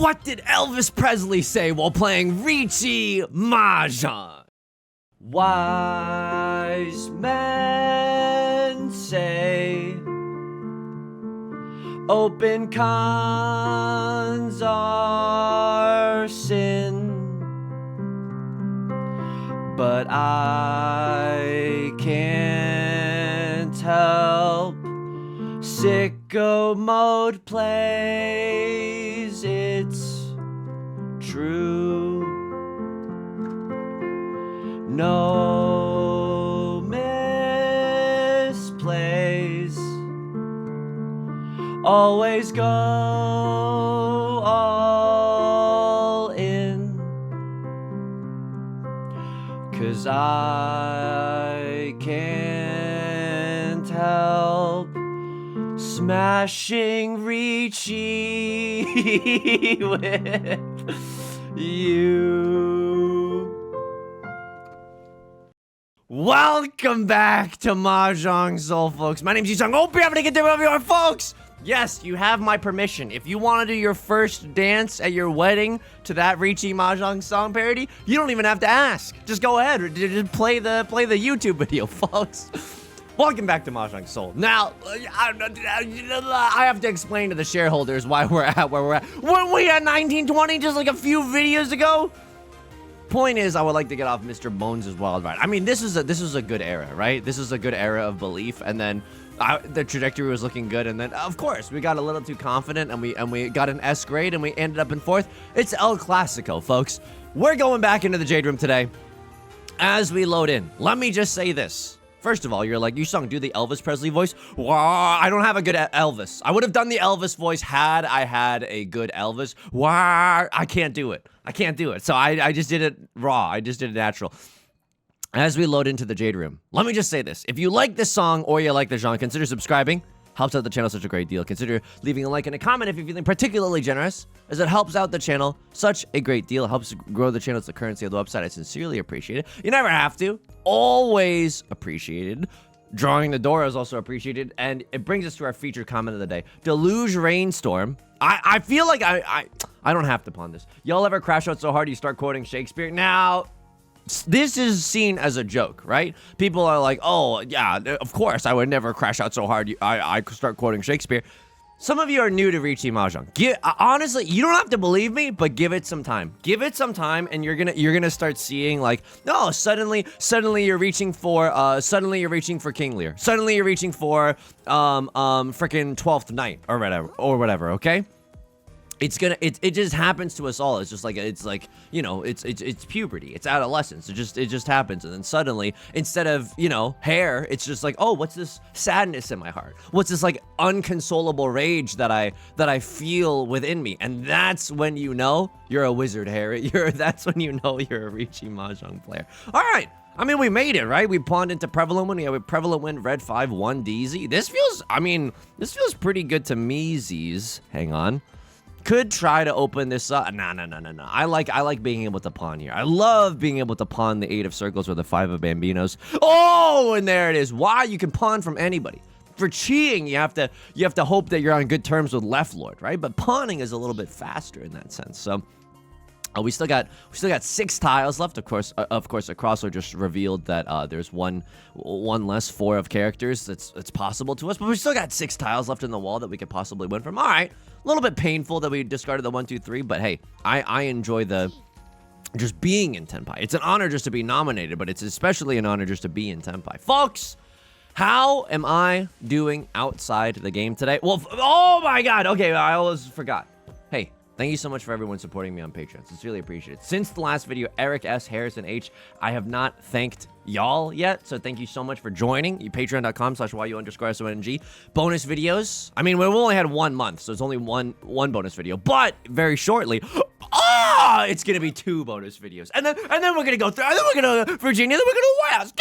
What did Elvis Presley say while playing Riichi Mahjong? Wise men say open cons are sin, but I can't help. Sicko mode plays, it's true. No misplays, always go all in, 'cause I can't help smashing Riichi with you. Welcome back to Mahjong Soul, folks. My name's Yusong. Hope you're having a good day wherever you are, folks. Yes, you have my permission. If you want to do your first dance at your wedding to that Riichi Mahjong song parody, you don't even have to ask. Just go ahead. Just play the YouTube video, folks. Welcome back to Mahjong Soul. Now, I have to explain to the shareholders why we're at where we're at. Weren't we at 1920 just like a few videos ago? Point is, I would like to get off Mr. Bones' wild ride. I mean, this is a good era, right? This is a good era of belief, and then the trajectory was looking good, and then of course we got a little too confident, and we got an S grade, and we ended up in 4th. It's El Clasico, folks. We're going back into the Jade Room today. As we load in, let me just say this. First of all, you're like, Yusong, do the Elvis Presley voice. Wow, I don't have a good Elvis. I would have done the Elvis voice had I had a good Elvis. Wow, I can't do it. I can't do it. So I just did it raw. I just did it natural. As we load into the Jade Room, let me just say this. If you like this song or you like the genre, consider subscribing. Helps out the channel such a great deal. Consider leaving a like and a comment if you're feeling particularly generous, as it helps out the channel such a great deal. It helps grow the channel. It's the currency of the website. I sincerely appreciate it. You never have to. Always appreciated. Drawing the door is also appreciated. And it brings us to our featured comment of the day. Deluge Rainstorm. I feel like I don't have to pawn this. Y'all ever crash out so hard you start quoting Shakespeare? Now, this is seen as a joke, right? People are like, oh, yeah, of course, I would never crash out so hard I could start quoting Shakespeare. Some of you are new to Riichi Mahjong. Honestly, you don't have to believe me, but give it some time. Give it some time, and you're gonna start seeing like, no, suddenly you're reaching for King Lear. Suddenly you're reaching for freaking 12th Night or whatever. Okay. It just happens to us all. It's just like, you know, it's puberty. It's adolescence. It just happens. And then suddenly, instead of, you know, hair, it's just like, oh, what's this sadness in my heart? What's this like unconsolable rage that I feel within me? And that's when you know you're a wizard, Harry. That's when you know you're a Riichi Mahjong player. All right. I mean, we made it, right? We pawned into Prevalent Win. We have a Prevalent Win, Red 5-1 DZ. This feels pretty good to me, Z's. Hang on. Could try to open this up. No. I like being able to pawn here. I love being able to pawn the 8 of circles or the 5 of bambinos. Oh, and there it is. Why? You can pawn from anybody. For cheating, you have to hope that you're on good terms with Left Lord, right? But pawning is a little bit faster in that sense. So we still got 6 tiles left. Of course, a crosser just revealed that there's one less 4 of characters that's possible to us. But we still got 6 tiles left in the wall that we could possibly win from. All right. A little bit painful that we discarded the 1, 2, 3, but hey, I enjoy the just being in Tenpai. It's an honor just to be nominated, but it's especially an honor just to be in Tenpai. Folks, how am I doing outside the game today? Well, oh my God. Okay, I almost forgot. Hey, thank you so much for everyone supporting me on Patreon. Sincerely appreciate it. Since the last video, Eric S, Harrison H, I have not thanked y'all yet, so thank you so much for joining. Patreon.com/YU_SONG. Bonus videos. I mean, we've only had 1 month, so it's only one bonus video, but very shortly, it's gonna be 2 bonus videos, and then we're gonna go through. And then we're gonna go Virginia. Then we're gonna West.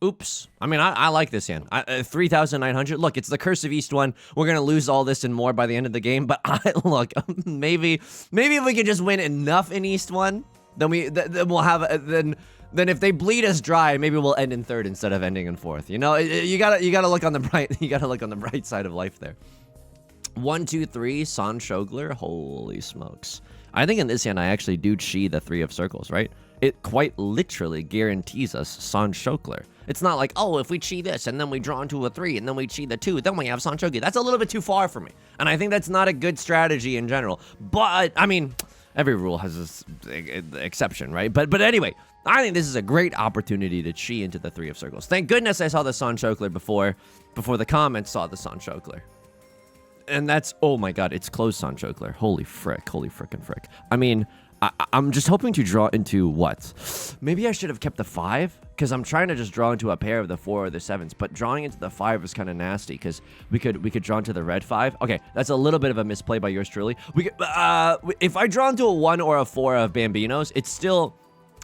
Oops. I mean, I like this hand. 3,900. Look, it's the Curse of East one. We're gonna lose all this and more by the end of the game. But look, maybe if we can just win enough in East one, then we'll have then if they bleed us dry, maybe we'll end in 3rd instead of ending in 4th. You know, you gotta look on the bright. You gotta look on the bright side of life there. 1, 2, 3, San Shogler. Holy smokes. I think in this hand, I actually do chi the 3 of circles, right? It quite literally guarantees us San Shogler. It's not like, oh, if we chi this, and then we draw into a 3, and then we chi the 2, then we have San Shogler. That's a little bit too far for me. And I think that's not a good strategy in general. But, I mean, every rule has this exception, right? But anyway, I think this is a great opportunity to chi into the 3 of circles. Thank goodness I saw the San Shogler before the comments saw the San Shogler. And that's, oh my god, it's closed San Shogler. Holy frick, holy frickin' frick. I mean, I'm just hoping to draw into what? Maybe I should have kept the 5, because I'm trying to just draw into a pair of the 4 or the 7s, but drawing into the 5 is kind of nasty, because we could draw into the red 5. Okay, that's a little bit of a misplay by yours truly. We could, if I draw into a 1 or a 4 of Bambinos, it's still,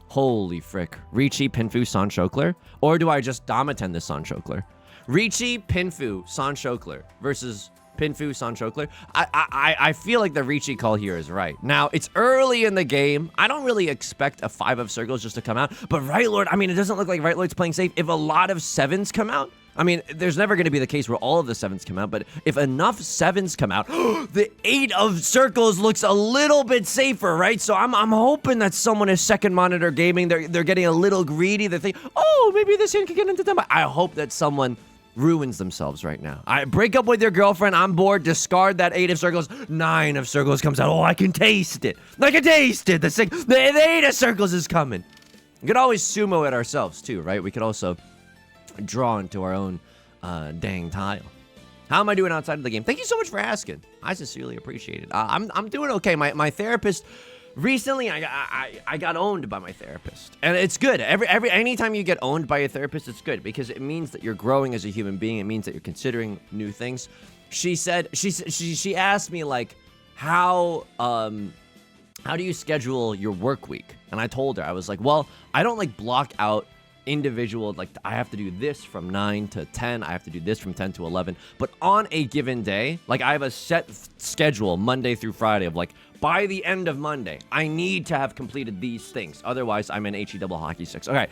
holy frick, Riichi, Pinfu, San Shogler? Or do I just Damaten this San Shogler? Riichi, Pinfu, San Shogler versus Pinfu, San Shogler. I feel like the Riichi call here is right. Now, it's early in the game. I don't really expect a 5 of circles just to come out. But Right Lord, I mean, it doesn't look like Right Lord's playing safe. If a lot of 7s come out, I mean, there's never going to be the case where all of the 7s come out. But if enough 7s come out, the 8 of circles looks a little bit safer, right? So I'm hoping that someone is second monitor gaming. They're getting a little greedy. They think, oh, maybe this hand can get into them. I hope that someone ruins themselves right now. I break up with your girlfriend. I'm bored. Discard that 8 of circles. 9 of circles comes out. Oh, I can taste it. I can taste it. The 8 of circles is coming. We could always sumo it ourselves too, right? We could also draw into our own dang tile. How am I doing outside of the game? Thank you so much for asking. I sincerely appreciate it. I'm doing okay. My therapist. Recently, I got owned by my therapist, and it's good. Anytime you get owned by a therapist, it's good because it means that you're growing as a human being. It means that you're considering new things. She said she asked me like, how do you schedule your work week? And I told her, I was like, well, I don't like block out individual, like I have to do this from 9 to 10, I have to do this from 10 to 11, but on a given day, like I have a set schedule Monday through Friday of like, by the end of Monday, I need to have completed these things. Otherwise, I'm in HE double hockey sticks. Okay.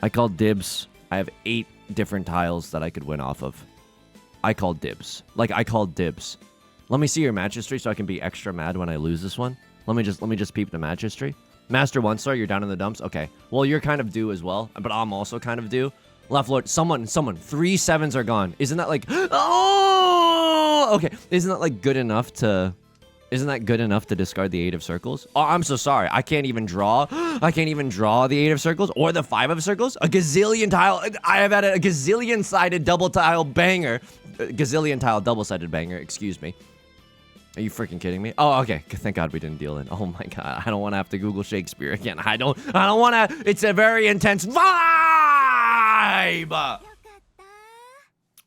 I called dibs. I have 8 different tiles that I could win off of. I called dibs. Like, I called dibs. Let me see your match history so I can be extra mad when I lose this one. Let me just peep the match history. Master 1-star, you're down in the dumps? Okay. Well, you're kind of due as well, but I'm also kind of due. Left Lord, someone. 3 7s are gone. Isn't that like, oh, okay. Isn't that like good enough to discard the 8 of circles? Oh, I'm so sorry. I can't even draw. I can't even draw the 8 of circles or the 5 of circles. A gazillion tile. I have had a gazillion-sided double tile banger. Gazillion tile double-sided banger. Excuse me. Are you freaking kidding me? Oh, okay. Thank God we didn't deal in. Oh my God. I don't want to have to Google Shakespeare again. I don't want to. It's a very intense vibe.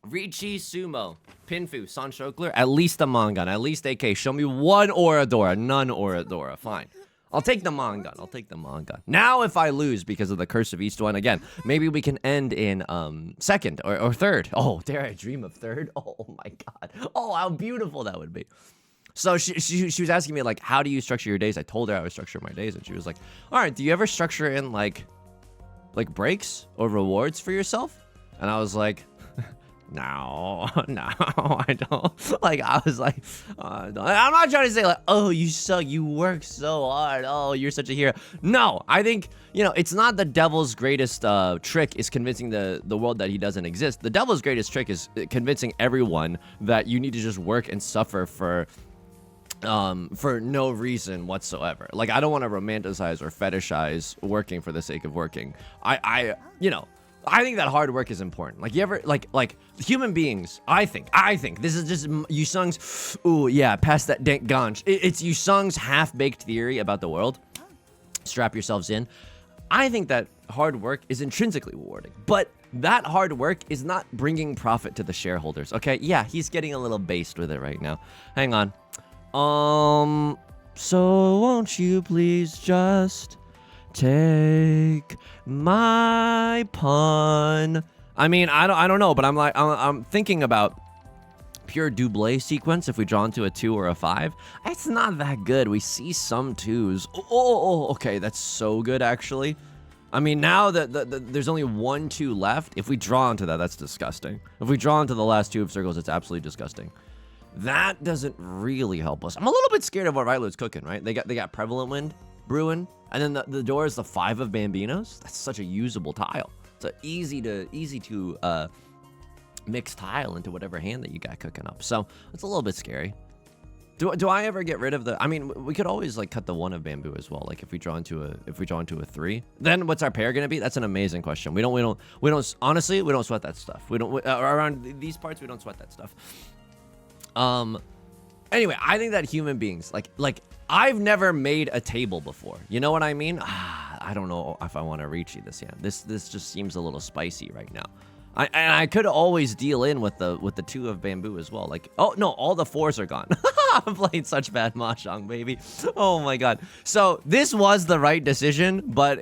Riichi Sumo. Pinfu. San Shogler. At least the Mangan. At least AK. Show me one Oradora. None Oradora. Fine. I'll take the Mangan. I'll take the Mangan. Now if I lose because of the Curse of East One again, maybe we can end in second or third. Oh, dare I dream of third? Oh my God. Oh, how beautiful that would be. So she was asking me, like, how do you structure your days? I told her I would structure my days, and she was like, all right, do you ever structure in, like breaks or rewards for yourself? And I was like, no, I don't. Like, I was like, I'm not trying to say, like, oh, you work so hard. Oh, you're such a hero. No, I think, it's not the devil's greatest trick is convincing the world that he doesn't exist. The devil's greatest trick is convincing everyone that you need to just work and suffer for no reason whatsoever. Like, I don't want to romanticize or fetishize working for the sake of working. I think that hard work is important. Like, you ever, like human beings, I think, this is just Yusong's, ooh, yeah, past that dank ganj. It's Yusong's half-baked theory about the world. Strap yourselves in. I think that hard work is intrinsically rewarding, but that hard work is not bringing profit to the shareholders, okay? Yeah, he's getting a little based with it right now. Hang on. So won't you please just take my pun? I mean, I don't know, but I'm thinking about pure double sequence if we draw into a 2 or a 5. It's not that good. We see some 2s. Oh, okay, that's so good actually. I mean, now that there's only 1, 2 left. If we draw into that, that's disgusting. If we draw into the last 2 of circles, it's absolutely disgusting. That doesn't really help us. I'm a little bit scared of what Right Lord's cooking, right? They got Prevalent Wind brewing, and then the door is the 5 of Bambinos. That's such a usable tile. It's a easy to mix tile into whatever hand that you got cooking up. So it's a little bit scary. Do I ever get rid of the? I mean, we could always like cut the 1 of bamboo as well. Like if we draw into a 3, then what's our pair gonna be? That's an amazing question. We don't honestly, we don't sweat that stuff. We don't around these parts. We don't sweat that stuff. Anyway, I think that human beings like I've never made a table before. You know what I mean? I don't know if I want to Riichi this hand. This just seems a little spicy right now. I could always deal in with the 2 of bamboo as well. Like, oh no, all the 4s are gone. I'm playing such bad mahjong, baby. Oh my god. So this was the right decision, but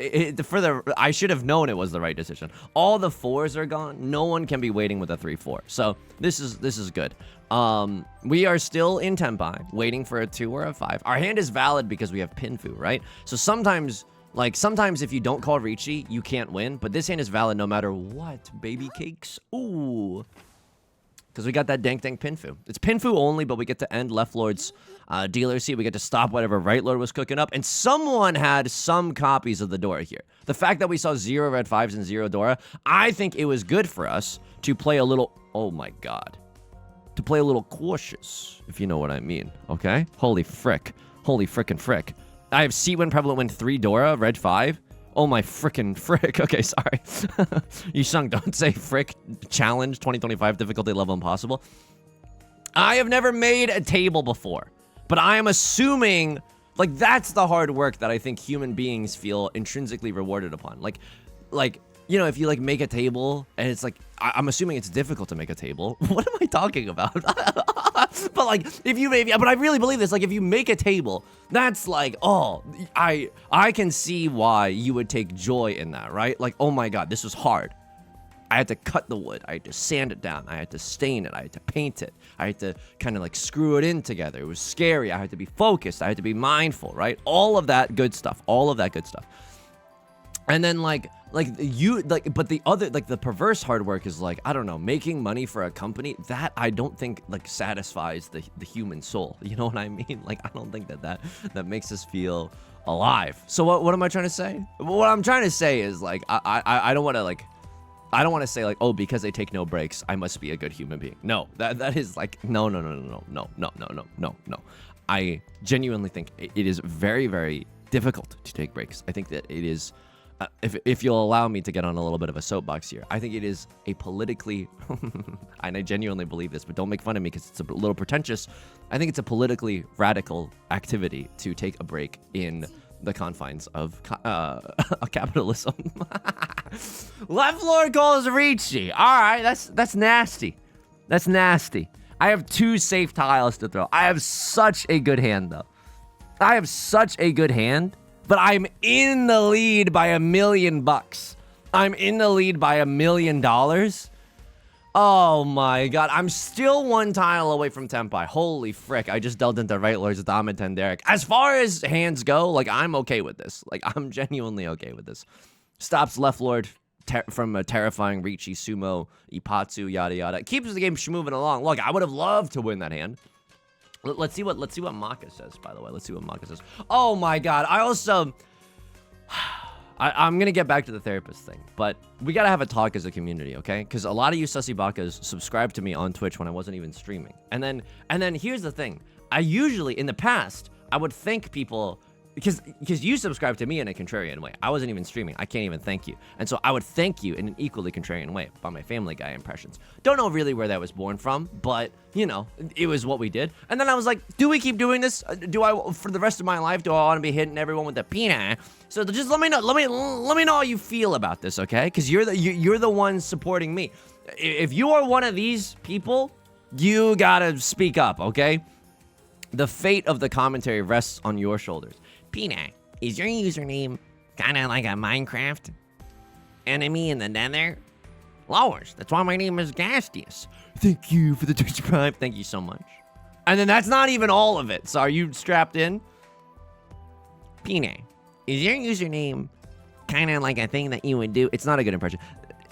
I should have known it was the right decision. All the 4s are gone. No one can be waiting with a 3-4. So this is good. We are still in Tenpai, waiting for a 2 or a 5. Our hand is valid because we have Pinfu, right? So sometimes if you don't call Riichi, you can't win. But this hand is valid no matter what, baby cakes. Ooh. Because we got that dank Pinfu. It's Pinfu only, but we get to end Left Lord's dealer seat. We get to stop whatever Right Lord was cooking up. And someone had some copies of the Dora here. The fact that we saw 0 red 5s and 0 Dora, I think it was good for us to play a little... Oh my god. To play a little cautious, if you know what I mean. Okay? Holy frick. Holy frickin' frick. I have Seawind, Prevalent Wind, 3 Dora, red 5. Oh my frickin' frick. Okay, sorry. Yusong, don't say frick. Challenge, 2025, difficulty level impossible. I have never made a table before, but I am assuming, like, that's the hard work that I think human beings feel intrinsically rewarded upon. Like, you know, if you, like, make a table, and it's, like, I'm assuming it's difficult to make a table. What am I talking about? But, like, but I really believe this. Like, if you make a table, that's, like, oh, I can see why you would take joy in that, right? Like, oh, my God, this was hard. I had to cut the wood. I had to sand it down. I had to stain it. I had to paint it. I had to kind of, like, screw it in together. It was scary. I had to be focused. I had to be mindful, right? All of that good stuff. All of that good stuff. And then, but the other, like, the perverse hard work is, like, I don't know, making money for a company, that I don't think, like, satisfies the human soul. You know what I mean? Like, I don't think that makes us feel alive. So what am I trying to say? What I'm trying to say is, like, I don't want to, like, I don't want to say, like, oh, because they take no breaks, I must be a good human being. No, that is, like, no. I genuinely think it is very, very difficult to take breaks. I think that it is... if you'll allow me to get on a little bit of a soapbox here, I think it is a politically, and I genuinely believe this, but don't make fun of me because it's a little pretentious. I think it's a politically radical activity to take a break in the confines of capitalism. Left Lord calls Riichi. All right, that's nasty. That's nasty. I have 2 safe tiles to throw. I have such a good hand, though. I have such a good hand. But I'm in the lead by $1 million. I'm in the lead by $1 million. Oh my god. I'm still 1 tile away from Tenpai. Holy frick. I just dealt into Right Lord's Dom and Tenderic. As far as hands go, like, I'm okay with this. Like, I'm genuinely okay with this. Stops Left Lord from a terrifying Riichi, Sumo, Ipatsu, yada yada. Keeps the game moving along. Look, I would have loved to win that hand. Let's see what Maka says, by the way. Let's see what Maka says. Oh my god. I also... I'm going to get back to the therapist thing, but we got to have a talk as a community, okay? Because a lot of you sussy bakas subscribed to me on Twitch when I wasn't even streaming. And then here's the thing. I usually, in the past, I would thank people... Because you subscribed to me in a contrarian way. I wasn't even streaming. I can't even thank you. And so I would thank you in an equally contrarian way by my Family Guy impressions. Don't know really where that was born from, but, you know, it was what we did. And then I was like, do we keep doing this? Do I, for the rest of my life, do I want to be hitting everyone with the peanut? So just let me know. Let me know how you feel about this, okay? Because you're the one supporting me. If you are one of these people, you gotta speak up, okay? The fate of the commentary rests on your shoulders. Peanut, is your username kind of like a Minecraft enemy in the nether? Lowers, that's why my name is Gastius. Thank you for the Twitch Prime. Thank you so much. And then that's not even all of it. So are you strapped in? Peanut, is your username kind of like a thing that you would do. It's not a good impression.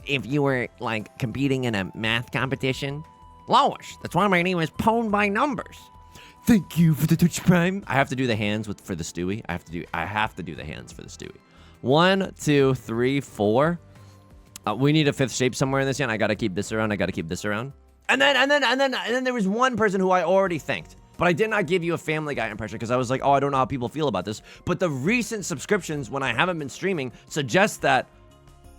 If you were like competing in a math competition. Lois, that's why my name is Pwned by Numbers. Thank you for the Twitch Prime. I have to do the hands for the Stewie. I have to do the hands for the Stewie. 1, 2, 3, 4. We need a 5th shape somewhere in this end. I gotta keep this around. I gotta keep this around. And then there was one person who I already thanked. But I did not give you a Family Guy impression because I was like, oh, I don't know how people feel about this. But the recent subscriptions when I haven't been streaming suggest that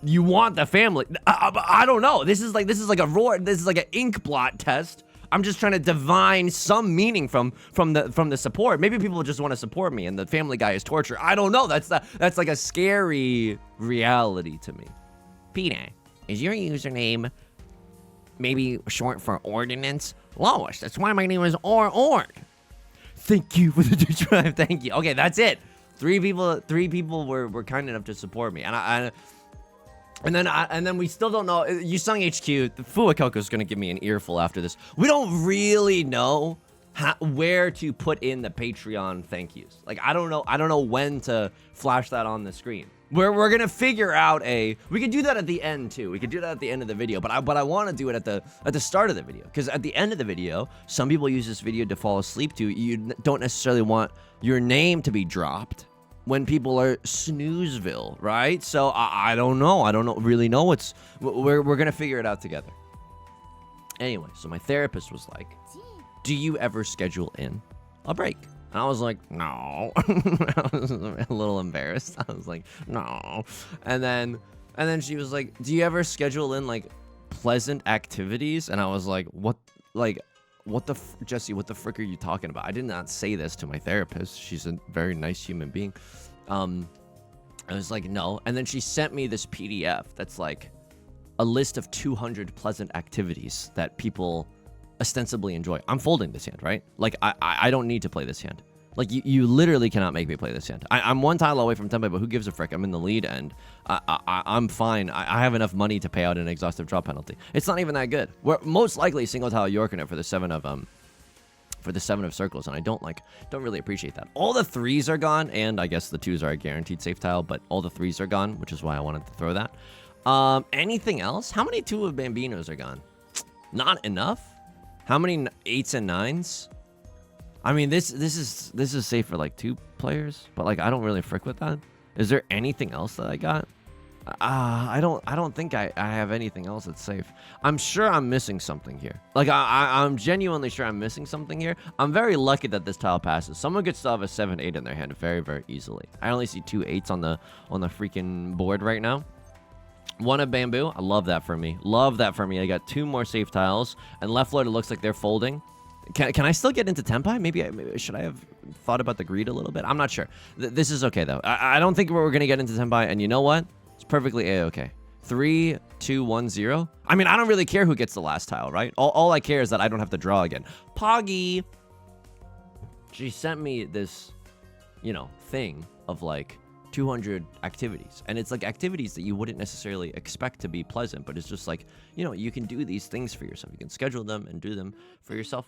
you want the family. I don't know. This is like an ink blot test. I'm just trying to divine some meaning from the support. Maybe people just want to support me, and the Family Guy is torture. I don't know. That's like a scary reality to me. Peter, is your username maybe short for ordinance? Lois, that's why my name is Ord. Thank you for the Twitch Prime. Thank you. Okay, that's it. Three people were kind enough to support me, and then we still don't know. Yusong HQ, the Fuwakoko's gonna give me an earful after this. We don't really know where to put in the Patreon thank yous. Like I don't know when to flash that on the screen. We're gonna figure out we could do that at the end too. We could do that at the end of the video, but I want to do it at the start of the video, because at the end of the video, some people use this video to fall asleep to. You don't necessarily want your name to be dropped when people are snoozeville, right? So I don't know. I don't really know we're gonna figure it out together. Anyway, so my therapist was like, do you ever schedule in a break? And I was like, no. I was a little embarrassed. I was like, no. And then she was like, do you ever schedule in like pleasant activities? And I was like, Jesse, what the frick are you talking about? I did not say this to my therapist. She's a very nice human being. I was like, no. And then she sent me this PDF that's like a list of 200 pleasant activities that people ostensibly enjoy. I'm folding this hand, right? Like, I don't need to play this hand. Like, you literally cannot make me play this hand. I'm one tile away from Tenpai, but who gives a frick? I'm in the lead, and I'm fine. I have enough money to pay out an exhaustive draw penalty. It's not even that good. We're most likely single tile Yorking it for the 7 of circles, and I don't really appreciate that. All the 3s are gone, and I guess the 2s are a guaranteed safe tile, but all the 3s are gone, which is why I wanted to throw that. Anything else? How many 2 of Bambinos are gone? Not enough? How many 8s and 9s? I mean, this is safe for like 2 players, but like I don't really frick with that. Is there anything else that I got? I don't think I have anything else that's safe. I'm sure I'm missing something here. Like I'm genuinely sure I'm missing something here. I'm very lucky that this tile passes. Someone could still have a 7-8 in their hand very, very easily. I only see 2 8s on the freaking board right now. 1 of bamboo. I love that for me. Love that for me. I got 2 more safe tiles, and left load, it looks like they're folding. Can I still get into Tenpai? Maybe should I have thought about the greed a little bit? I'm not sure. This is okay though. I don't think we're gonna get into Tenpai, and you know what? It's perfectly a-okay. 3, 2, 1, 0. I mean, I don't really care who gets the last tile, right? All I care is that I don't have to draw again. Poggy. She sent me this, thing of like 200 activities, and it's like activities that you wouldn't necessarily expect to be pleasant, but it's just like, you can do these things for yourself. You can schedule them and do them for yourself.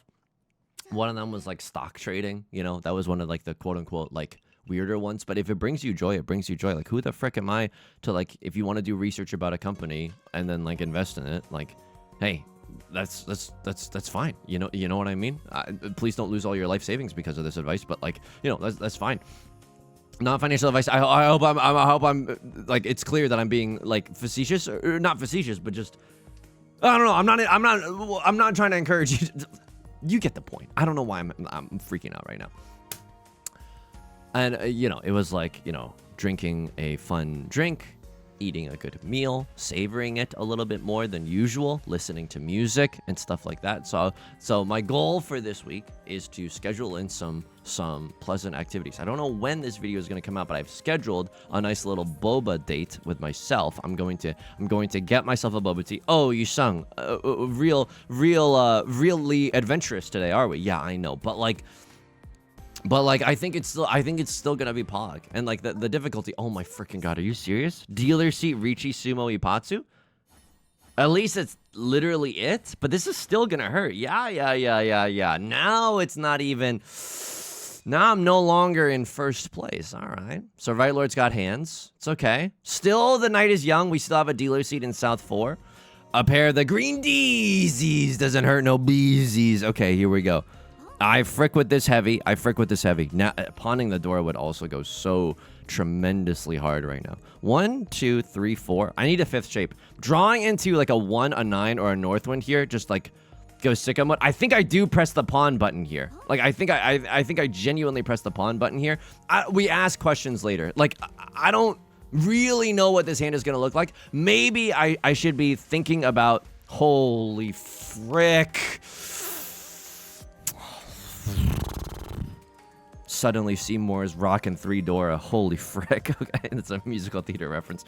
One of them was like stock trading. That was one of like the quote unquote like weirder ones, but if it brings you joy, it brings you joy. Like, who the frick am I to like, if you want to do research about a company and then like invest in it, like, hey, that's fine. You know what I mean? Please don't lose all your life savings because of this advice, but like, that's fine. Not financial advice. I hope I'm like, it's clear that I'm being like facetious, or not facetious, but just, I don't know. I'm not trying to encourage you. You get the point. I don't know why I'm freaking out right now. And it was like, drinking a fun drink, eating a good meal, savoring it a little bit more than usual, listening to music and stuff like that. So my goal for this week is to schedule in some pleasant activities. I don't know when this video is going to come out, but I've scheduled a nice little boba date with myself. I'm going to get myself a boba tea. Oh, Yusong, really adventurous today, are we? Yeah, I know, but like I think it's still gonna be Pog, and like the difficulty. Oh my freaking god, are you serious? Dealer seat Riichi Sumo Ipatsu. At least it's literally it, but this is still gonna hurt. Yeah. Now it's not even Now I'm no longer in first place. All right. So Right Lord's got hands. It's okay. Still, the night is young. We still have a dealer seat in South 4. A pair of the green Deezies. Doesn't hurt no beesies. Okay, here we go. I frick with this heavy. Now, pawning the door would also go so tremendously hard right now. 1, 2, 3, 4. I need a 5th shape. Drawing into like a 1, a 9, or a Northwind here, just like go sicko mode. I think I do press the pawn button here. Like, I think I genuinely press the pawn button here. We ask questions later. Like, I don't really know what this hand is going to look like. Maybe I should be thinking about... Holy frick. Suddenly Seymour's rockin' 3 Dora. Holy frick. Okay, it's a musical theater reference.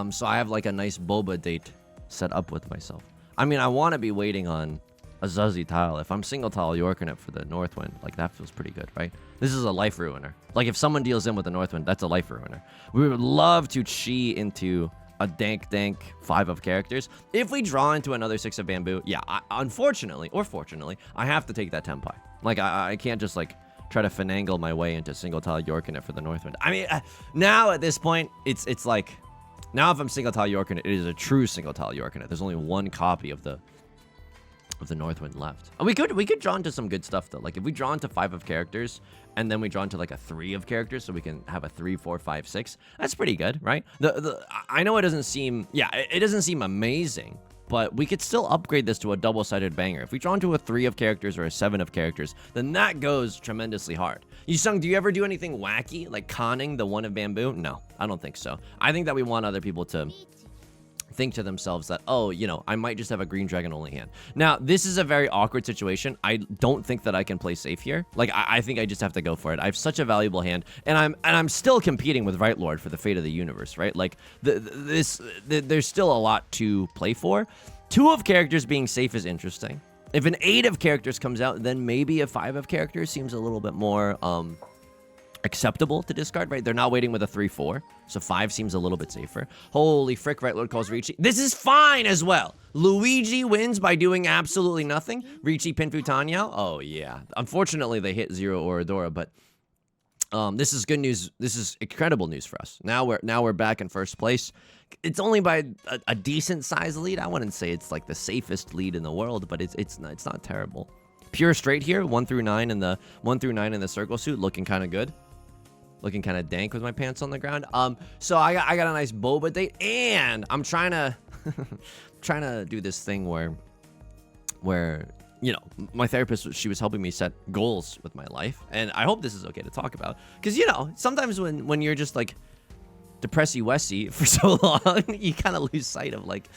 So I have like a nice boba date set up with myself. I mean, I want to be waiting on a Zuzzy tile. If I'm single tile Yorking it for the Northwind, like that feels pretty good, right? This is a life ruiner. Like if someone deals in with the Northwind, that's a life ruiner. We would love to chi into a dank 5 of characters. If we draw into another 6 of bamboo, yeah, unfortunately or fortunately, I have to take that Tenpai. Like I can't just like try to finagle my way into single tile Yorking it for the Northwind. I mean, now at this point, it's like, now if I'm single tile Yorking it is a true single tile Yorking it. There's only 1 copy of the Northwind left. And we could draw into some good stuff though. Like if we draw into 5 of characters and then we draw into like a 3 of characters, so we can have a 3, 4, 5, 6. That's pretty good, right? I know it doesn't seem, yeah, it doesn't seem amazing, but we could still upgrade this to a double-sided banger. If we draw into a 3 of characters or a 7 of characters, then that goes tremendously hard. Yusong, do you ever do anything wacky, like conning the 1 of bamboo? No, I don't think so. I think that we want other people to think to themselves that, oh, you know, I might just have a green dragon only hand. Now, this is a very awkward situation. I don't think that I can play safe here. Like, I think I just have to go for it. I have such a valuable hand, and I'm still competing with Right Lord for the fate of the universe, right? Like, there's still a lot to play for. 2 of characters being safe is interesting. If an 8 of characters comes out, then maybe a 5 of characters seems a little bit more acceptable to discard, right? They're not waiting with a 3-4, so 5 seems a little bit safer. Holy frick, Right Lord calls Riichi. This is fine as well. Luigi wins by doing absolutely nothing. Riichi Pinfu Tanyao. Oh, yeah. Unfortunately, they hit 0 Oradora, but this is good news. This is incredible news for us. Now we're back in first place. It's only by a decent size lead. I wouldn't say it's like the safest lead in the world, but it's not terrible. Pure straight here, 1 through 9 in the circle suit, looking kind of good. Looking kind of dank with my pants on the ground. So I got a nice boba date, and I'm trying to do this thing where you know, my therapist, she was helping me set goals with my life, and I hope this is okay to talk about, because you know, sometimes when you're just like depressy-wessy for so long, you kind of lose sight of like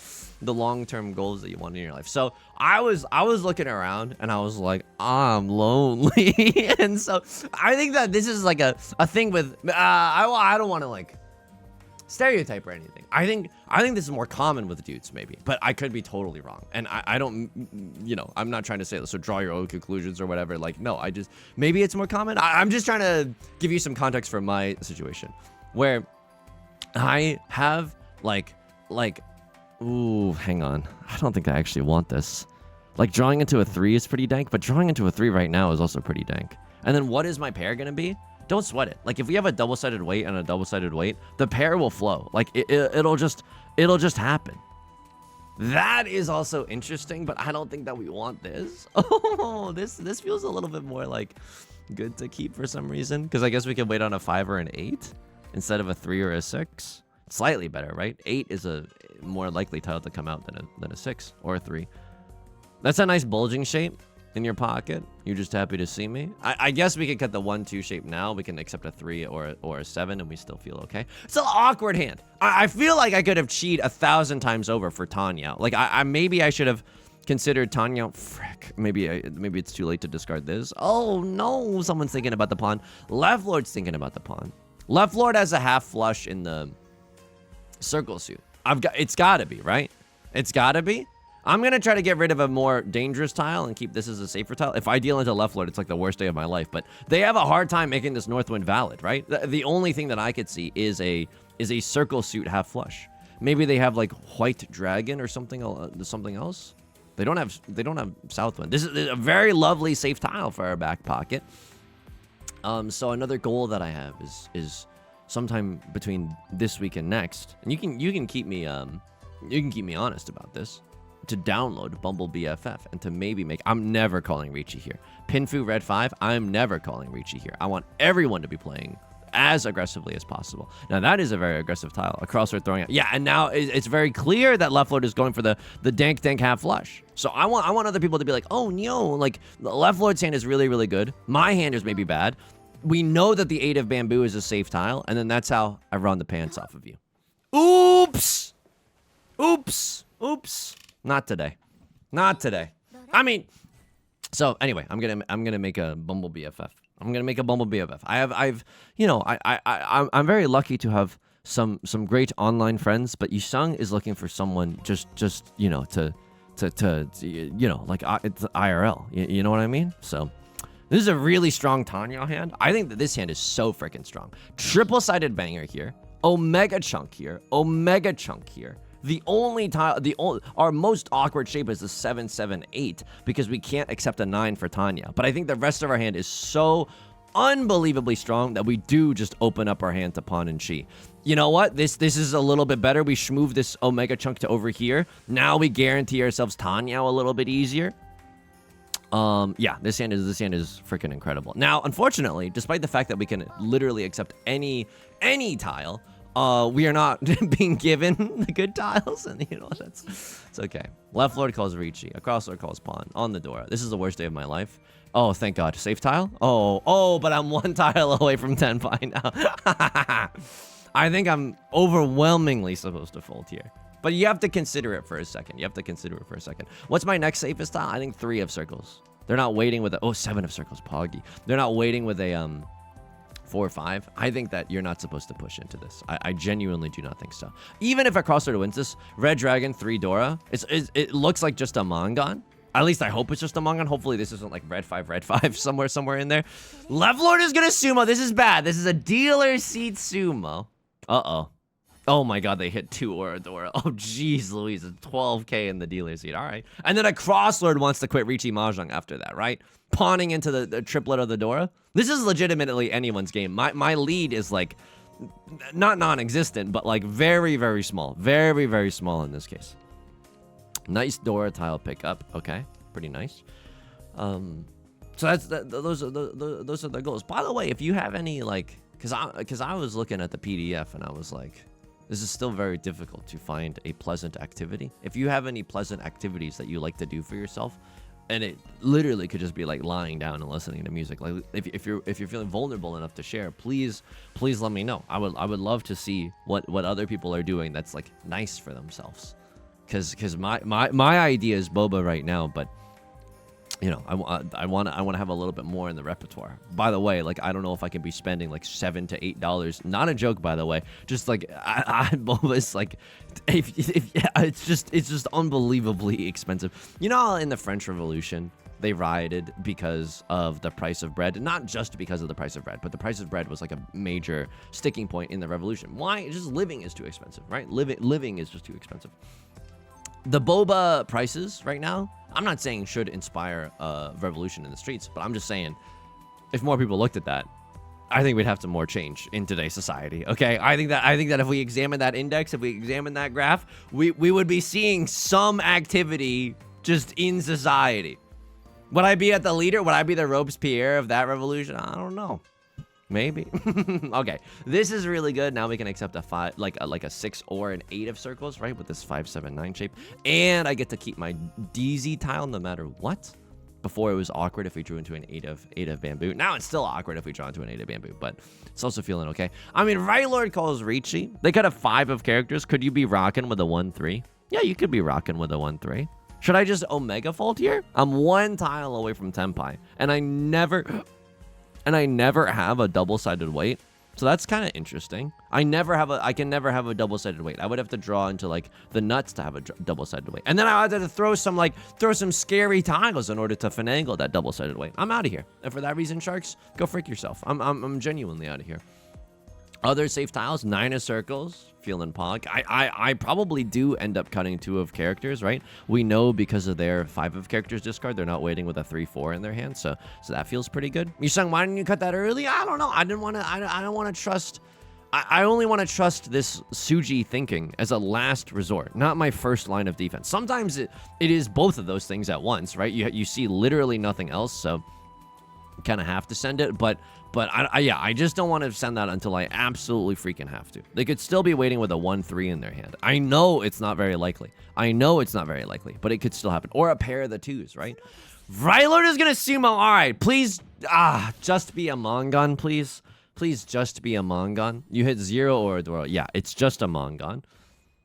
the long-term goals that you want in your life. So I was looking around and I was like, I'm lonely. And so I think that this is like a thing with I don't want to like stereotype or anything. I think this is more common with dudes maybe, but I could be totally wrong. And I don't, you know, I'm not trying to say this, so draw your own conclusions or whatever. Like, no, maybe it's more common. I'm just trying to give you some context for my situation where I have like, ooh, hang on. I don't think I actually want this. Like, drawing into a 3 is pretty dank, but drawing into a 3 right now is also pretty dank. And then what is my pair going to be? Don't sweat it. Like, if we have a double-sided weight and a double-sided weight, the pair will flow. Like, it'll just happen. That is also interesting, but I don't think that we want this. Oh, this feels a little bit more, like, good to keep for some reason. Because I guess we could wait on a 5 or an 8 instead of a 3 or a 6. Slightly better, right? 8 is a more likely tile to come out than a 6 or a 3. That's a nice bulging shape in your pocket. You're just happy to see me. I guess we could cut the 1-2 shape now. We can accept a 3 or a 7 and we still feel okay. It's an awkward hand. I feel like I could have cheated 1,000 times over for Tanya. Like, maybe I should have considered Tanya. Frick. Maybe it's too late to discard this. Oh, no. Someone's thinking about the pawn. Left Lord's thinking about the pawn. Left Lord has a half flush in the circle suit. It's gotta be, right? It's gotta be. I'm gonna try to get rid of a more dangerous tile and keep this as a safer tile. If I deal into Left Lord, it's like the worst day of my life. But they have a hard time making this Northwind valid, right? The only thing that I could see is a circle suit half flush. Maybe they have like White Dragon or something else. They don't have Southwind. This is a very lovely safe tile for our back pocket. So another goal that I have is sometime between this week and next, and you can keep me honest about this, to download Bumble BFF and to maybe make. I'm never calling Riichi here. Pinfu Red 5. I'm never calling Riichi here. I want everyone to be playing as aggressively as possible. Now that is a very aggressive tile. A crossword throwing it. Yeah, and now it's very clear that left lord is going for the dank half flush. So I want other people to be like, oh no, like the left lord's hand is really, really good. My hand is maybe bad. We know that the 8 of bamboo is a safe tile, and then that's how I run the pants off of you. Oops! Oops! Oops! Not today. Not today. I mean, so anyway, I'm gonna make a Bumble BFF. I'm gonna make a Bumble BFF. I'm very lucky to have some great online friends, but Yusong is looking for someone just to like it's IRL. You know what I mean? So this is a really strong Tenhou hand. I think that this hand is so freaking strong. Triple-sided banger here. Omega chunk here. Omega chunk here. The only tile, our most awkward shape is the 7-7-8 because we can't accept a 9 for Tanya. But I think the rest of our hand is so unbelievably strong that we do just open up our hand to pawn and chi. You know what? This is a little bit better. We move this Omega chunk to over here. Now we guarantee ourselves Tanya a little bit easier. Yeah, this hand is freaking incredible. Now, unfortunately, despite the fact that we can literally accept any tile, we are not being given the good tiles, and you know it's okay. Left lord calls Riichi, a cross lord calls pawn on the door. This is the worst day of my life. Oh, thank God, safe tile. Oh, but I'm 1 tile away from 10 by now. I think I'm overwhelmingly supposed to fold here, but you have to consider it for a second. What's my next safest tile? I think 3 of circles. They're not waiting with a 7 of circles, Poggy. They're not waiting with a 4 or 5. I think that you're not supposed to push into this. I genuinely do not think so. Even if a crosser wins this, Red Dragon, 3 Dora, it looks like just a Mongon. At least I hope it's just a Mongon. Hopefully this isn't like Red 5 somewhere in there. Left Lord is gonna sumo. This is bad. This is a dealer seat sumo. Uh-oh. Oh my God, they hit 2 Aura Dora. Oh jeez Louise, it's 12k in the dealer seat. All right. And then a crosslord wants to quit Riichi Mahjong after that, right? Pawning into the triplet of the Dora. This is legitimately anyone's game. My lead is like, not non-existent, but like very, very small. Very, very small in this case. Nice Dora tile pickup. Okay, pretty nice. So those are the goals. By the way, if you have any like, because I was looking at the PDF and I was like, this is still very difficult to find a pleasant activity. If you have any pleasant activities that you like to do for yourself, and it literally could just be like lying down and listening to music. Like if you're feeling vulnerable enough to share, please let me know. I would love to see what other people are doing that's like nice for themselves. Cause my idea is boba right now, but you know, I want to have a little bit more in the repertoire. By the way, like I don't know if I can be spending like $7 to $8. Not a joke, by the way. Just like boba is like, it's just unbelievably expensive. You know, in the French Revolution, they rioted because of the price of bread. Not just because of the price of bread, but the price of bread was like a major sticking point in the revolution. Why? It's just living is too expensive, right? Living is just too expensive. The boba prices right now, I'm not saying should inspire a revolution in the streets, but I'm just saying if more people looked at that, I think we'd have some more change in today's society. Okay, I think that if we examine that index, if we examine that graph, we would be seeing some activity just in society. Would I be at the leader? Would I be the Robespierre of that revolution? I don't know. Maybe. Okay, this is really good. Now we can accept a 5, like a 6 or an 8 of circles, right? With this 5, 7, 9 shape, and I get to keep my DZ tile no matter what. Before it was awkward if we drew into an 8 of bamboo. Now it's still awkward if we draw into an 8 of bamboo, but it's also feeling okay. I mean, Right Lord calls Riichi. They could have 5 of characters. Could you be rocking with a 1-3? Yeah, you could be rocking with a 1-3. Should I just Omega fold here? I'm 1 tile away from Tenpai, and I never have a double-sided weight. So that's kind of interesting. I can never have a double-sided weight. I would have to draw into like the nuts to have a double-sided weight. And then I had to throw some scary tiles in order to finagle that double-sided weight. I'm out of here. And for that reason, Sharks, go frick yourself. I'm genuinely out of here. Other safe tiles, 9 of circles, feeling pog. I probably do end up cutting 2 of characters, right? We know because of their 5 of characters discard, they're not waiting with a 3-4 in their hand, so that feels pretty good. Yusong, why didn't you cut that early? I don't know. I don't want to trust. I only want to trust this Suji thinking as a last resort, not my first line of defense. Sometimes it is both of those things at once, right? You see literally nothing else, so you kind of have to send it, but I just don't want to send that until I absolutely freaking have to. They could still be waiting with a 1-3 in their hand. I know it's not very likely. But it could still happen. Or a pair of the 2s, right? Rylord is going to sumo. All right, please, just be a Mongon, please. Please just be a Mongon. You hit 0 or a Doro. Yeah, it's just a Mongon.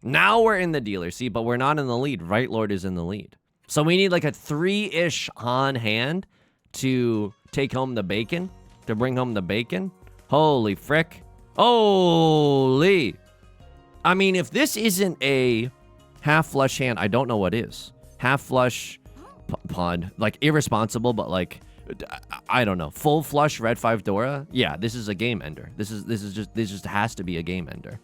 Now we're in the dealer seat, but we're not in the lead. Rylord is in the lead. So we need like a 3-ish on hand to take home the bacon. To bring home the bacon? Holy frick. Holy. I mean, if this isn't a half flush hand, I don't know what is. Half flush pod. Like, irresponsible, but like, I don't know. Full flush red 5 Dora? Yeah, this is a game ender. This just has to be a game ender.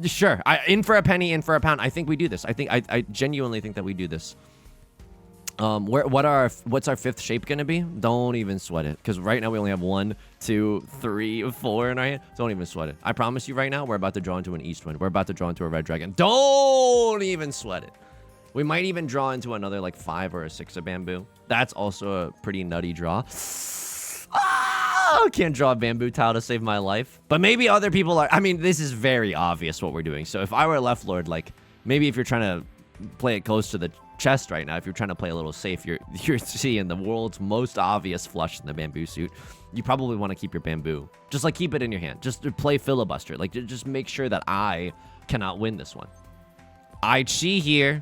Sure. In for a penny, in for a pound. I think we do this. I genuinely think that we do this. What's our 5th shape gonna be? Don't even sweat it, because right now we only have 1, 2, 3, 4 in our hand. Don't even sweat it. I promise you right now, we're about to draw into an east wind. We're about to draw into a red dragon. Don't even sweat it. We might even draw into another like 5 or a 6 of bamboo. That's also a pretty nutty draw. Can't draw a bamboo tile to save my life. But maybe other people are. I mean, this is very obvious what we're doing. So if I were left lord, like maybe if you're trying to play it close to the chest right now, if you're trying to play a little safe, you're seeing the world's most obvious flush in the bamboo suit. You probably want to keep your bamboo. Just like keep it in your hand. Just to play filibuster. Like just make sure that I cannot win this one. I chi here.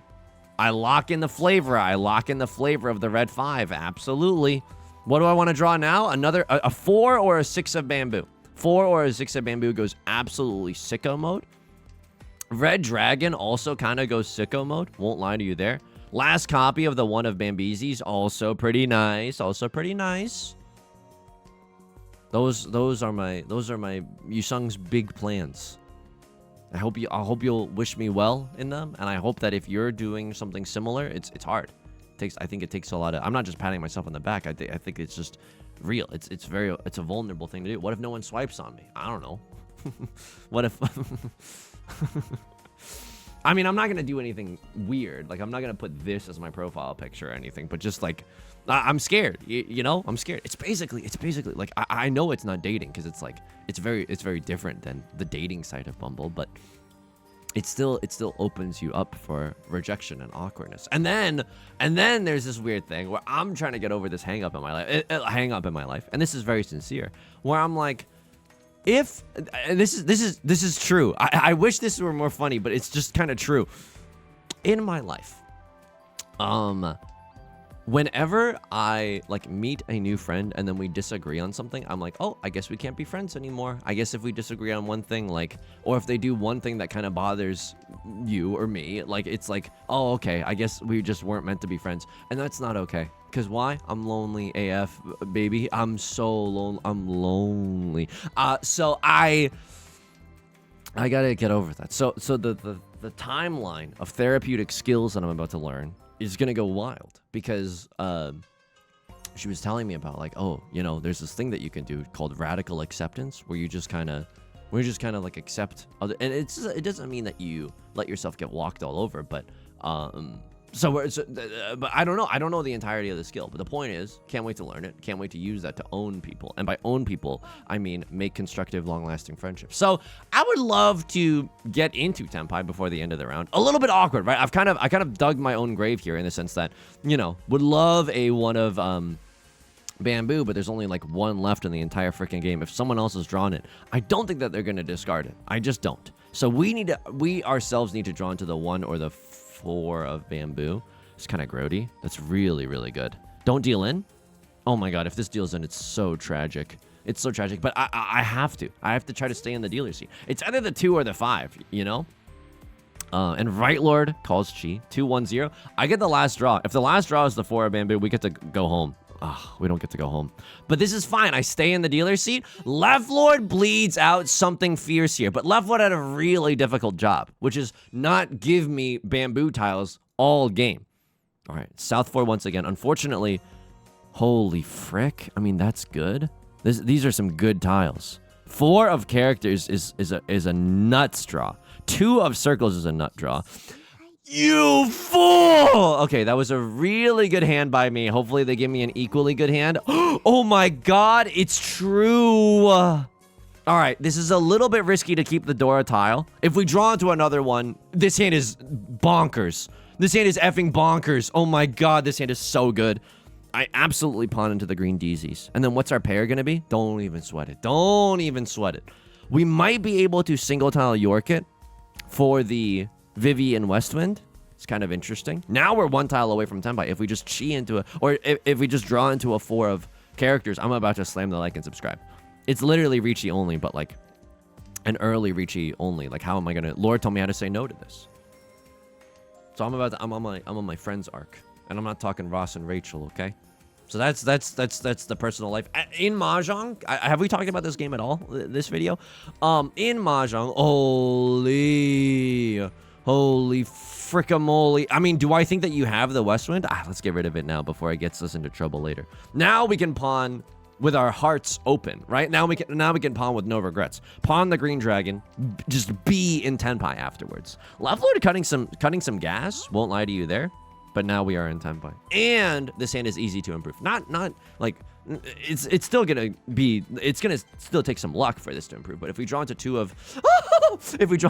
I lock in the flavor. I lock in the flavor of the red 5. Absolutely. What do I want to draw now? Another a 4 or a 6 of bamboo. 4 or a 6 of bamboo goes absolutely sicko mode. Red dragon also kind of goes sicko mode. Won't lie to you there. Last copy of the 1 of Bambeezies, also pretty nice. Also pretty nice. Those are my Yusong's big plans. I hope you'll wish me well in them, and I hope that if you're doing something similar, it's hard. I think it takes a lot of. I'm not just patting myself on the back. I think it's just real. It's a vulnerable thing to do. What if no one swipes on me? I don't know. What if? I mean, I'm not gonna do anything weird. Like, I'm not gonna put this as my profile picture or anything. But just like, I'm scared. You know, I'm scared. It's basically like I know it's not dating because it's like it's very different than the dating side of Bumble, but it still opens you up for rejection and awkwardness. And then there's this weird thing where I'm trying to get over this hang up in my life, and this is very sincere, where I'm like, if this is true. I wish this were more funny, but it's just kind of true. In my life, whenever I like meet a new friend and then we disagree on something, I'm like, oh, I guess we can't be friends anymore. I guess if we disagree on one thing, like, or if they do one thing that kind of bothers you or me, like, it's like, oh, okay, I guess we just weren't meant to be friends. And that's not okay. Because why? I'm lonely AF, baby. I'm so lonely. I'm lonely. So I gotta get over that. So the timeline of therapeutic skills that I'm about to learn is gonna go wild, because she was telling me about, like, oh, you know, there's this thing that you can do called radical acceptance, where you just kind of like accept other, and it doesn't mean that you let yourself get walked all over, but but I don't know the entirety of the skill, but the point is, can't wait to learn it. Can't wait to use that to own people. And by own people, I mean make constructive, long-lasting friendships. So I would love to get into Tenpai before the end of the round. A little bit awkward, right? I kind of dug my own grave here in the sense that, you know, would love a 1 of bamboo, but there's only like 1 left in the entire freaking game. If someone else has drawn it, I don't think that they're going to discard it. I just don't. So we ourselves need to draw into the 1 or the 4 of bamboo. It's kind of grody. That's really, really good. Don't deal in. Oh my god, if this deals in, it's so tragic. It's so tragic, but I have to. I have to try to stay in the dealer seat. It's either the 2 or the 5, you know? And Right Lord calls Chi. 2-1-0. I get the last draw. If the last draw is the 4 of bamboo, we get to go home. we don't get to go home. But this is fine. I stay in the dealer seat. Left Lord bleeds out something fierce here. But Left Lord had a really difficult job, which is not give me bamboo tiles all game. All right, South 4 once again. Unfortunately, holy frick. I mean, that's good. These are some good tiles. 4 of characters is a nut straw. 2 of circles is a nut draw. You fool! Okay, that was a really good hand by me. Hopefully they give me an equally good hand. Oh my god, it's true. All right, this is a little bit risky to keep the Dora tile. If we draw into another one, this hand is bonkers. This hand is effing bonkers. Oh my god, this hand is so good. I absolutely pawn into the green DZs. And then what's our pair gonna be? Don't even sweat it. Don't even sweat it. We might be able to single tile York it for the Vivi and Westwind. It's kind of interesting. Now we're 1 tile away from Tenpai. If we just chi into a, or if we just draw into a 4 of characters, I'm about to slam the like and subscribe. It's literally Riichi only, but like an early Riichi only. Like, how am I gonna? Lord told me how to say no to this. So I'm on my friend's arc, and I'm not talking Ross and Rachel, okay? So that's the personal life. In Mahjong, have we talked about this game at all? This video? In Mahjong, holy frickamoly. I mean, do I think that you have the Westwind? Let's get rid of it now before it gets us into trouble later. Now we can pawn with our hearts open, right? Now we can pawn with no regrets. Pawn the green dragon, just be in Tenpai afterwards. Left Lord cutting some gas, won't lie to you there. But now we are in Tenpai. And this hand is easy to improve. Not like, it's still gonna be, it's gonna still take some luck for this to improve. But if we draw into 2 of, ignore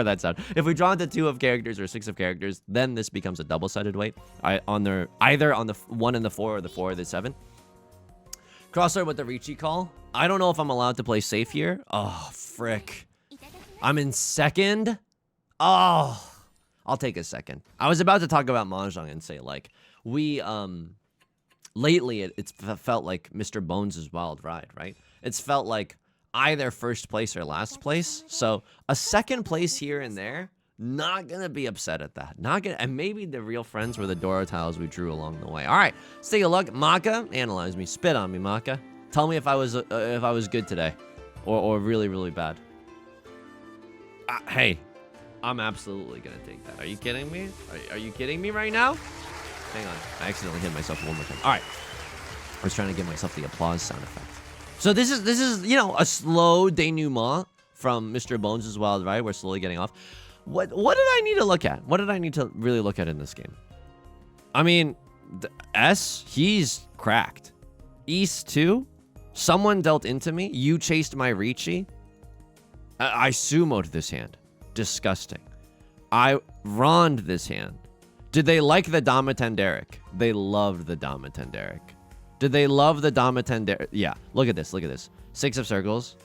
that sound. If we draw into 2 of characters or 6 of characters, then this becomes a double-sided weight. Either on the 1 and the 4 or the 4 or the 7. Crossroad with the Riichi call. I don't know if I'm allowed to play safe here. Oh, frick. I'm in second. Oh. I'll take a second. I was about to talk about Mahjong and say, like, we, lately it's felt like Mr. Bones' wild ride, right? It's felt like either first place or last place. So a second place here and there, not gonna be upset at that. And maybe the real friends were the Dora tiles we drew along the way. All right, let's take a look. Maka, analyze me. Spit on me, Maka. Tell me if I was good today, or really, really bad. Hey. I'm absolutely gonna take that. Are you kidding me? Are you kidding me right now? Hang on. I accidentally hit myself one more time. All right. I was trying to give myself the applause sound effect. So this is you know, a slow denouement from Mr. Bones' wild ride. We're slowly getting off. What did I need to look at? What did I need to really look at in this game? I mean, S, he's cracked. East 2, someone dealt into me. You chased my Riichi. I sumoed this hand. Disgusting. I ronned this hand. Did they like the Dama Tenderic? They loved the Dama Tenderic. Did they love the Dama Tenderic? Yeah, look at this, look at this. 6 of circles,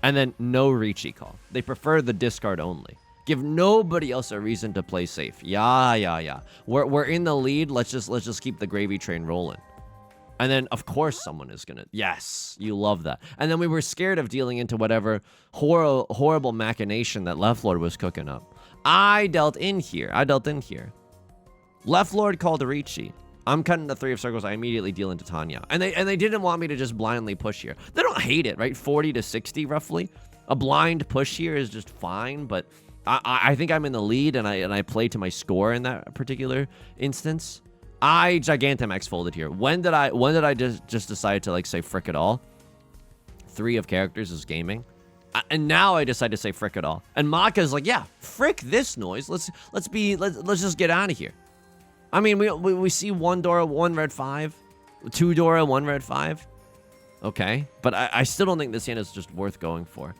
and then no Riichi call. They prefer the discard only. Give nobody else a reason to play safe. Yeah. We're in the lead. Let's just keep the gravy train rolling. And then, of course, someone is gonna... Yes, you love that. And then we were scared of dealing into whatever horrible machination that Left Lord was cooking up. I dealt in here. Left Lord called a Riichi. I'm cutting the 3 of circles. I immediately deal into Tanya. And they didn't want me to just blindly push here. They don't hate it, right? 40 to 60, roughly. A blind push here is just fine, but I think I'm in the lead, and I play to my score in that particular instance. I Gigantamax folded here. When did I just decide to, like, say frick it all? 3 of characters is gaming. And now I decide to say frick it all. And Maka's like, yeah, frick this noise. Let's just get out of here. I mean, we see 1 Dora, 1 red 5. 2 Dora, 1 red 5. Okay. But I still don't think this hand is just worth going for.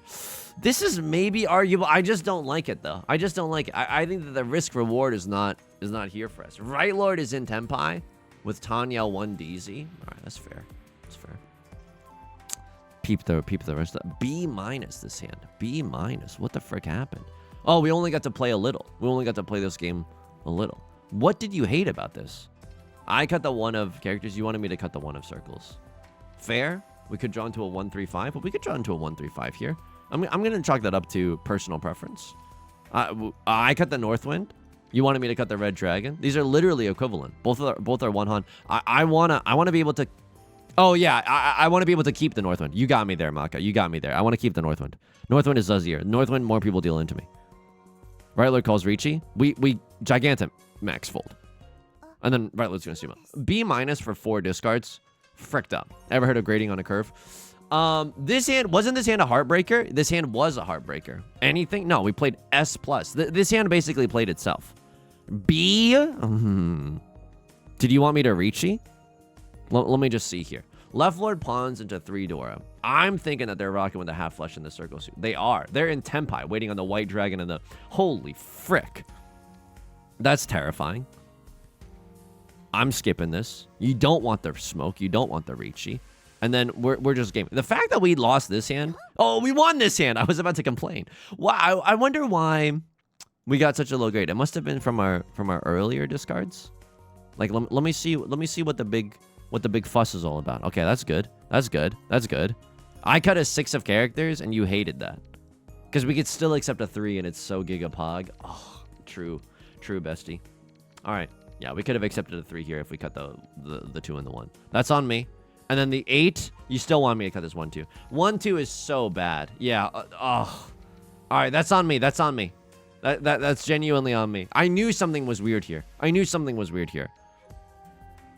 This is maybe arguable. I just don't like it, though. I just don't like it. I think that the risk reward is not here for us. Right Lord is in Tenpai with Tanya 1 DZ. All right, that's fair. That's fair. Peep the rest of that. B- this hand. B-. What the frick happened? Oh, we only got to play a little. We only got to play this game a little. What did you hate about this? I cut the 1 of characters. You wanted me to cut the 1 of circles. Fair. We could draw into a 1-3-5, but we could draw into a 1-3-5 here. I'm going to chalk that up to personal preference. I cut the Northwind. You wanted me to cut the red dragon? These are literally equivalent. Both are one Han. I wanna be able to. Oh yeah, I want to be able to keep the Northwind. You got me there, Maka. You got me there. I want to keep the Northwind. Northwind is Zuzzier. Northwind, more people deal into me. Right Lord calls Riichi. We Gigantic max fold. And then Right Lord's gonna zoom up. B- for 4 discards. Fricked up. Ever heard of grading on a curve? This hand, wasn't this hand a heartbreaker? This hand was a heartbreaker. Anything? No, we played S+. This hand basically played itself. B? Did you want me to Riichi? Let me just see here. Left Lord pawns into 3 Dora. I'm thinking that they're rocking with the half flesh in the circle suit. They are. They're in Tenpai, waiting on the white dragon and the... Holy frick. That's terrifying. I'm skipping this. You don't want the smoke. You don't want the Riichi. And then we're just gaming. The fact that we lost this hand... Oh, we won this hand. I was about to complain. Wow, I wonder why we got such a low grade. It must have been from our earlier discards. Like, let me see what the big fuss is all about. Okay, that's good. That's good. That's good. I cut a 6 of characters, and you hated that. Because we could still accept a 3, and it's so gigapog. Oh, true, bestie. All right. Yeah, we could have accepted a 3 here if we cut the 2 and the 1. That's on me. And then the 8, you still want me to cut this 1, 2. 1, 2 is so bad. Yeah. All right, that's on me. That's on me. That's genuinely on me. I knew something was weird here.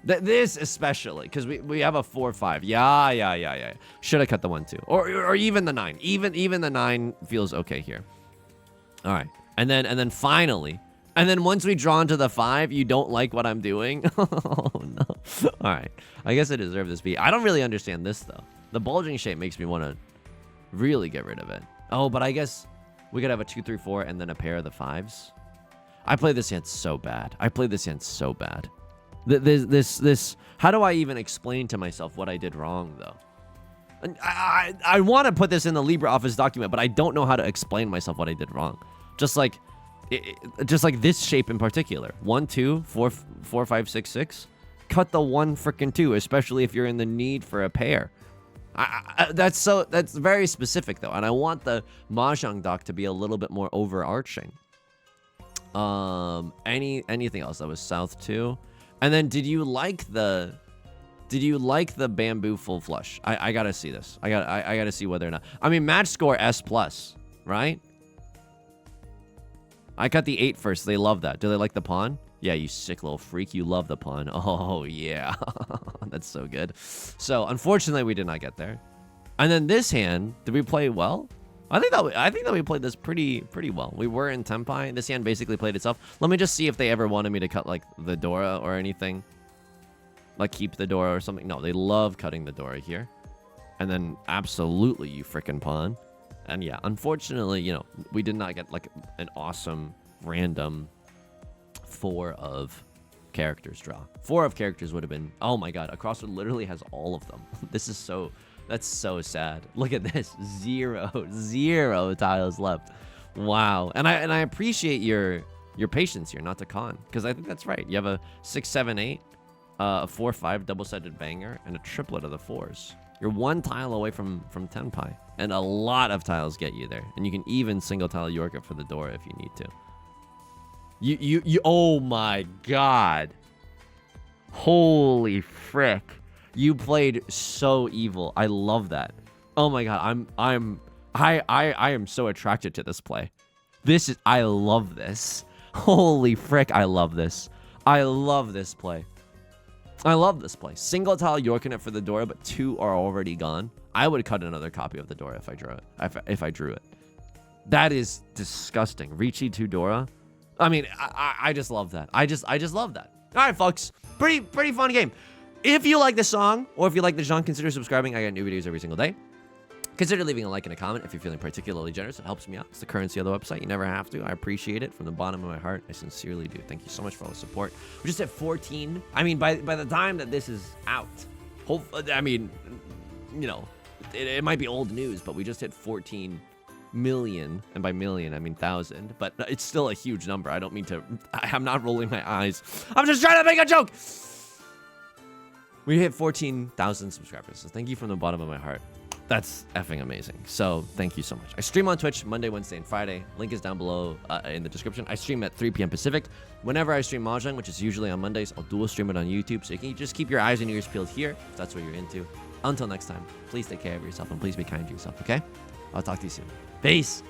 This especially, because we have a 4-5. Yeah. Should have cut the 1, 2. Or even the 9. Even the 9 feels okay here. All right. And then finally... And then once we draw into the 5, you don't like what I'm doing? Oh, no. All right. I guess I deserve this B. I don't really understand this, though. The bulging shape makes me want to really get rid of it. Oh, but I guess we could have a 2, 3, 4, and then a pair of the 5s. I play this hand so bad. This. How do I even explain to myself what I did wrong, though? And I want to put this in the LibreOffice document, but I don't know how to explain myself what I did wrong. Just like this shape in particular. 1, 2, 4, 5, 6, 6. Cut the 1 freaking 2, especially if you're in the need for a pair. That's very specific though, and I want the Mahjong doc to be a little bit more overarching. Anything else that was South 2? And then did you like the bamboo full flush? I gotta see this. I gotta see whether or not. I mean, match score S+, right? I cut the 8 first. They love that. Do they like the pawn? Yeah, you sick little freak. You love the pawn. Oh, yeah. That's so good. So, unfortunately, we did not get there. And then this hand, did we play well? I think that we played this pretty well. We were in Tenpai. This hand basically played itself. Let me just see if they ever wanted me to cut, like, the Dora or anything. Like, keep the Dora or something. No, they love cutting the Dora here. And then, absolutely, you frickin' pawn. And yeah, unfortunately, you know, we did not get like an awesome random 4 of characters draw. 4 of characters would have been, oh my god, a crossword literally has all of them. That's so sad. Look at this, 0 tiles left. Wow. And I appreciate your patience here, not to con, because I think that's right. You have a 6, 7, 8, a 4, 5 double-sided banger, and a triplet of the 4s. You're 1 tile away from Tenpai, and a lot of tiles get you there. And you can even single tile Yorka for the Dora if you need to. You oh my god. Holy frick. You played so evil. I love that. Oh my god, I am so attracted to this play. I love this. Holy frick, I love this. I love this play. Single tile Yorkin it for the Dora, but 2 are already gone. I would cut another copy of the Dora if I drew it. If I drew it. That is disgusting. Riichi 2 Dora. I mean, I just love that. I just love that. All right, folks. Pretty fun game. If you like the song, or if you like the genre, consider subscribing. I got new videos every single day. Consider leaving a like and a comment if you're feeling particularly generous. It helps me out. It's the currency of the website. You never have to. I appreciate it from the bottom of my heart. I sincerely do. Thank you so much for all the support. We just hit 14. I mean, by the time that this is out, I mean, you know, it might be old news, but we just hit 14 million. And by million, I mean 1,000. But it's still a huge number. I don't mean to. I'm not rolling my eyes. I'm just trying to make a joke. We hit 14,000 subscribers. So thank you from the bottom of my heart. That's effing amazing. So thank you so much. I stream on Twitch Monday, Wednesday, and Friday. Link is down below in the description. I stream at 3 p.m. Pacific. Whenever I stream Mahjong, which is usually on Mondays, I'll dual stream it on YouTube. So you can just keep your eyes and ears peeled here if that's what you're into. Until next time, please take care of yourself and please be kind to yourself, okay? I'll talk to you soon. Peace.